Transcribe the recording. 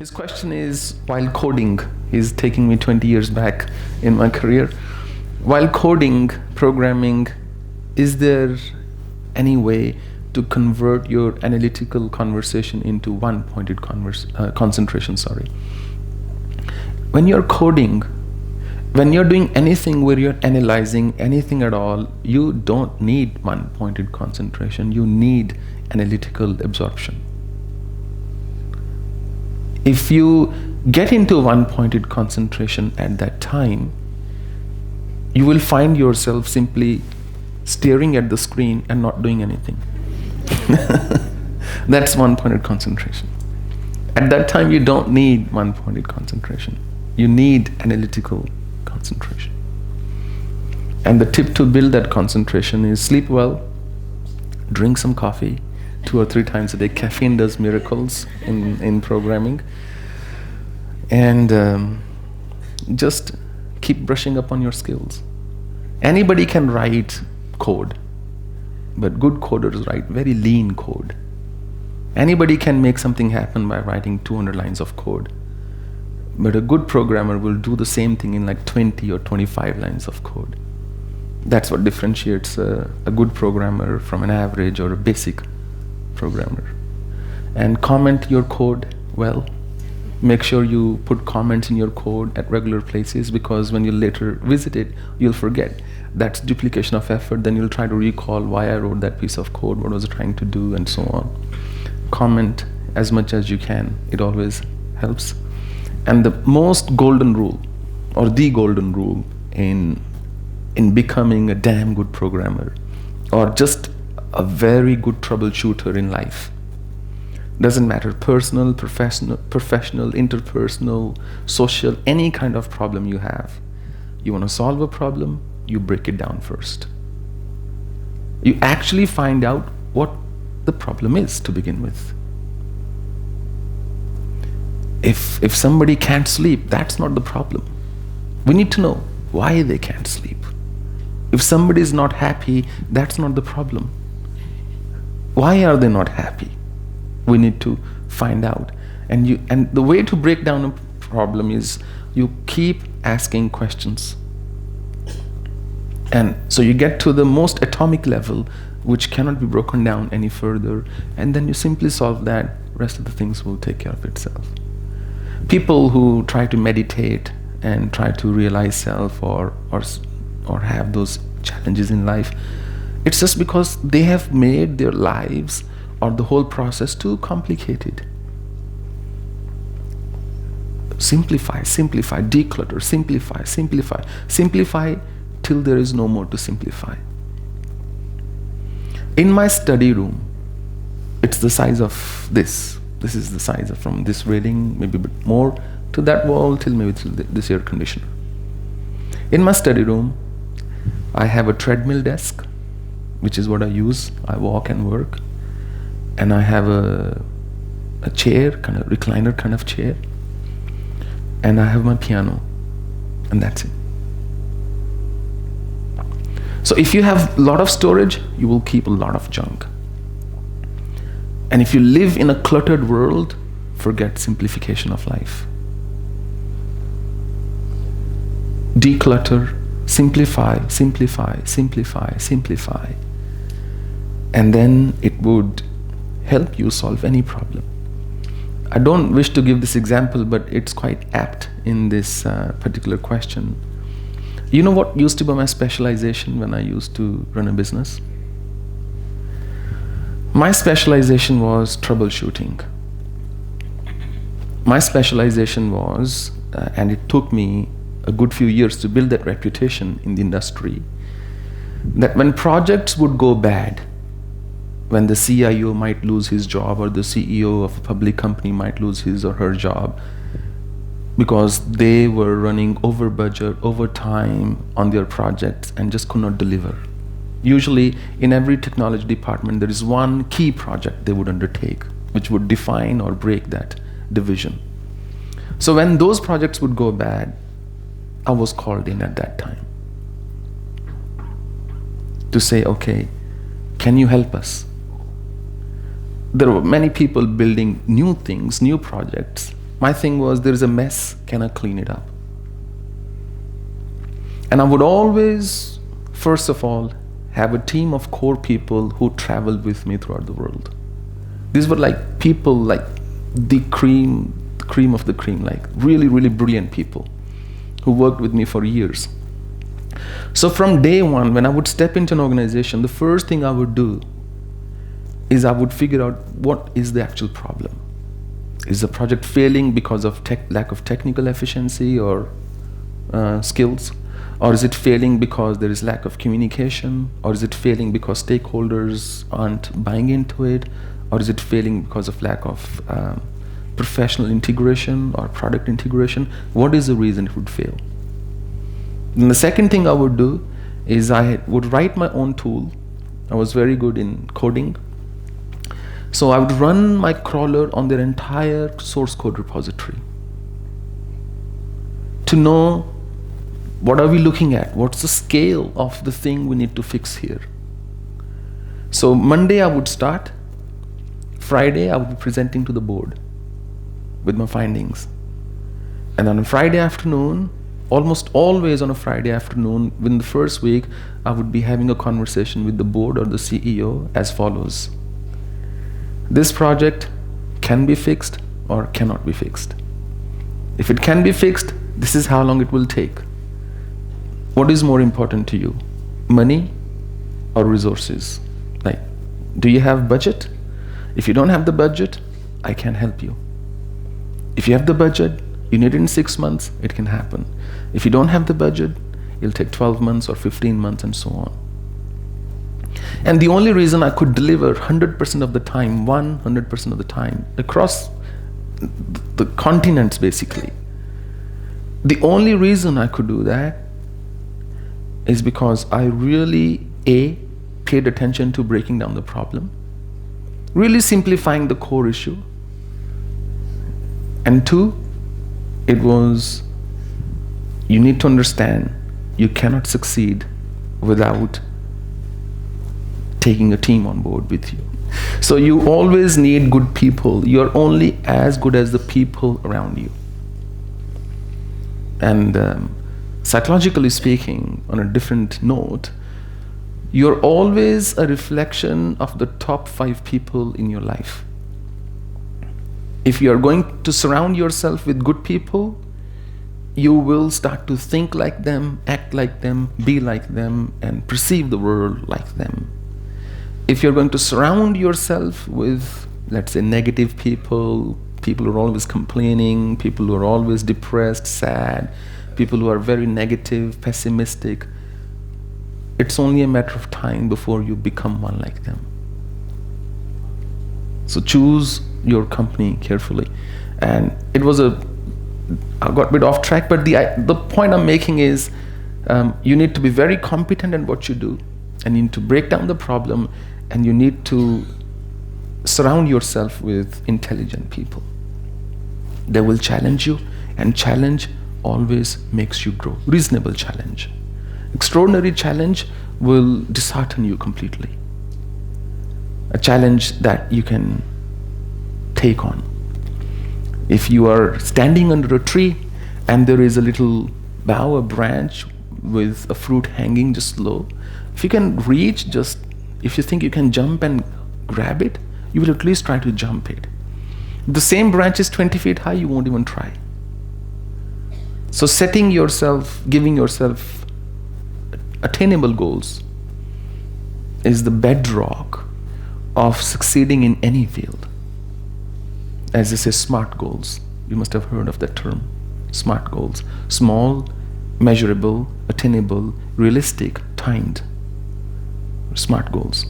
His question is, while coding, he's taking me 20 years back in my career. While coding, programming, is there any way to convert your analytical conversation into one-pointed concentration? When you're coding, when you're doing anything where you're analyzing anything at all, you don't need one-pointed concentration. You need analytical absorption. If you get into one-pointed concentration at that time, you will find yourself simply staring at the screen and not doing anything. That's one-pointed concentration. At that time, you don't need one-pointed concentration. You need analytical concentration. And the tip to build that concentration is sleep well, drink some coffee 2 or 3 times a day. Caffeine does miracles in programming. And just keep brushing up on your skills. Anybody can write code, but good coders write very lean code. Anybody can make something happen by writing 200 lines of code, but a good programmer will do the same thing in like 20 or 25 lines of code. That's what differentiates a good programmer from an average or a basic programmer. And comment your code well. Make sure you put comments in your code at regular places, because when you later visit it, you'll forget. That's duplication of effort. Then you'll try to recall why I wrote that piece of code, what was I trying to do, and so on. Comment as much as you can. It always helps. And the most golden rule, or the golden rule in becoming a damn good programmer, or just a very good troubleshooter in life, doesn't matter, personal, professional, interpersonal, social, any kind of problem you have. You want to solve a problem, you break it down first. You actually find out what the problem is to begin with. If somebody can't sleep, that's not the problem. We need to know why they can't sleep. If somebody is not happy, that's not the problem. Why are they not happy? We need to find out. And the way to break down a problem is you keep asking questions. And so you get to the most atomic level, which cannot be broken down any further, and then you simply solve that. Rest of the things will take care of itself. People who try to meditate and try to realize self or have those challenges in life, it's just because they have made their lives or the whole process too complicated. Simplify, declutter, simplify till there is no more to simplify. In my study room, it's the size of this. This is the size of from this railing, maybe a bit more, to that wall, till maybe till this air conditioner. In my study room, I have a treadmill desk, which is what I use. I walk and work. And I have a chair, kind of recliner kind of chair. And I have my piano. And that's it. So if you have a lot of storage, you will keep a lot of junk. And if you live in a cluttered world, forget simplification of life. Declutter, simplify. And then it would help you solve any problem. I don't wish to give this example, but it's quite apt in this particular question. You know what used to be my specialization when I used to run a business? My specialization was troubleshooting. My specialization was, and it took me a good few years to build that reputation in the industry, that when projects would go bad, when the CIO might lose his job, or the CEO of a public company might lose his or her job, because they were running over budget, over time on their projects and just could not deliver. Usually in every technology department, there is one key project they would undertake, which would define or break that division. So when those projects would go bad, I was called in at that time to say, okay, can you help us? There were many people building new things, new projects, My thing was, there is a mess, can I clean it up? And I would always, first of all, have a team of core people who traveled with me throughout the world. These were like people like the cream of the cream, like really, really brilliant people who worked with me for years. So from day one, when I would step into an organization, the first thing I would do is I would figure out what is the actual problem. Is the project failing because of lack of technical efficiency or skills? Or is it failing because there is lack of communication? Or is it failing because stakeholders aren't buying into it? Or is it failing because of lack of professional integration or product integration? What is the reason it would fail? And the second thing I would do is I would write my own tool. I was very good in coding. So I would run my crawler on their entire source code repository to know what are we looking at, what's the scale of the thing we need to fix here. So Monday I would start, Friday I would be presenting to the board with my findings. And on a Friday afternoon, almost always on a Friday afternoon, within the first week, I would be having a conversation with the board or the CEO as follows. This project can be fixed or cannot be fixed. If it can be fixed, this is how long it will take. What is more important to you, money or resources? Like, do you have budget? If you don't have the budget, I can help you. If you have the budget, you need it in 6 months, it can happen. If you don't have the budget, it'll take 12 months or 15 months and so on. And the only reason I could deliver 100% of the time, 100% of the time, across the continents basically, the only reason I could do that is because I really, A, paid attention to breaking down the problem, really simplifying the core issue, and 2, it was, you need to understand you cannot succeed without taking a team on board with you. So you always need good people. You're only as good as the people around you. And psychologically speaking, on a different note, you're always a reflection of the top 5 people in your life. If you're going to surround yourself with good people, you will start to think like them, act like them, be like them, and perceive the world like them. If you're going to surround yourself with, let's say, negative people, people who are always complaining, people who are always depressed, sad, people who are very negative, pessimistic, it's only a matter of time before you become one like them. So choose your company carefully. And it was I got a bit off track, but the point I'm making is you need to be very competent in what you do, and you need to break down the problem, and you need to surround yourself with intelligent people. They will challenge you, and challenge always makes you grow. Reasonable challenge. Extraordinary challenge will dishearten you completely. A challenge that you can take on. If you are standing under a tree and there is a little bough, a branch with a fruit hanging just low, if you can reach, if you think you can jump and grab it, you will at least try to jump it. If the same branch is 20 feet high, you won't even try. So setting yourself, giving yourself attainable goals is the bedrock of succeeding in any field. As they say, SMART goals. You must have heard of that term. SMART goals. Small, measurable, attainable, realistic, timed. SMART goals.